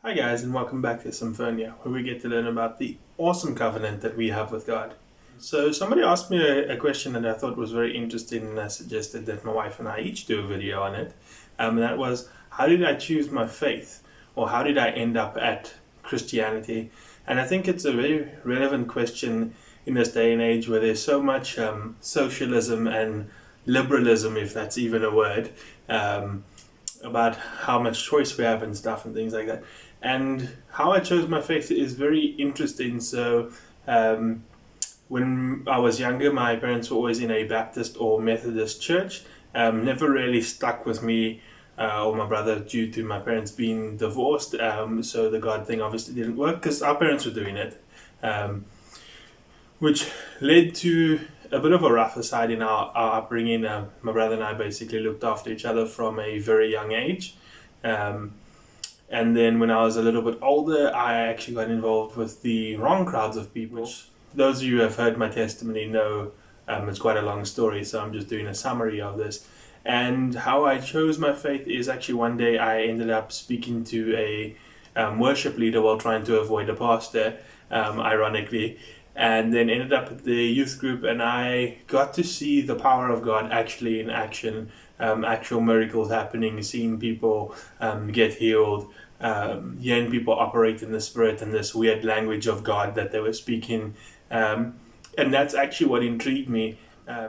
Hi guys, and welcome back to Symfonea, where we get to learn about the awesome covenant that we have with God. So somebody asked me a question that I thought was very interesting, and I suggested that my wife and I each do a video on it. And that was, how did I choose my faith? Or how did I end up at Christianity? And I think it's a very relevant question in this day and age where there's so much socialism and liberalism, if that's even a word, about how much choice we have and stuff and things like that. And how I chose my faith is very interesting. So, when I was younger, my parents were always in a Baptist or Methodist church. Never really stuck with me or my brother due to my parents being divorced. So the God thing obviously didn't work because our parents were doing it. Which led to a bit of a rougher side in our upbringing. My brother and I basically looked after each other from a very young age. And then when I was a little bit older, I actually got involved with the wrong crowds of people. Which those of you who have heard my testimony know it's quite a long story, so I'm just doing a summary of this. And how I chose my faith is actually one day I ended up speaking to a worship leader while trying to avoid a pastor, ironically. And then ended up at the youth group, and I got to see the power of God actually in action, actual miracles happening, seeing people get healed, hearing people operate in the Spirit and this weird language of God that they were speaking. And that's actually what intrigued me.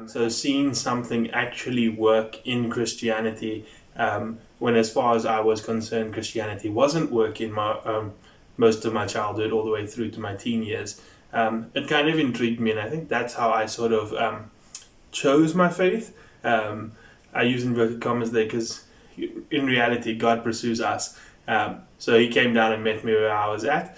So seeing something actually work in Christianity, when as far as I was concerned, Christianity wasn't working most of my childhood all the way through to my teen years. It kind of intrigued me, and I think that's how I sort of chose my faith. I use inverted commas there because in reality, God pursues us. So He came down and met me where I was at.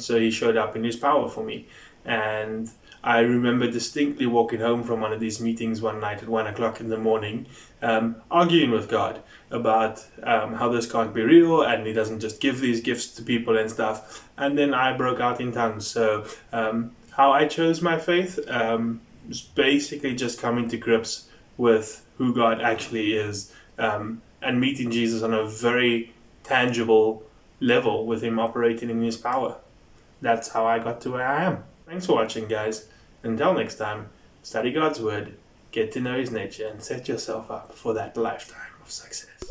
So He showed up in His power for me. And I remember distinctly walking home from one of these meetings one night at 1 o'clock in the morning, arguing with God about how this can't be real and He doesn't just give these gifts to people and stuff. And then I broke out in tongues. So how I chose my faith was basically just coming to grips with who God actually is, and meeting Jesus on a very tangible level with Him operating in His power. That's how I got to where I am. Thanks for watching, guys. Until next time, study God's Word, get to know His nature, and set yourself up for that lifetime of success.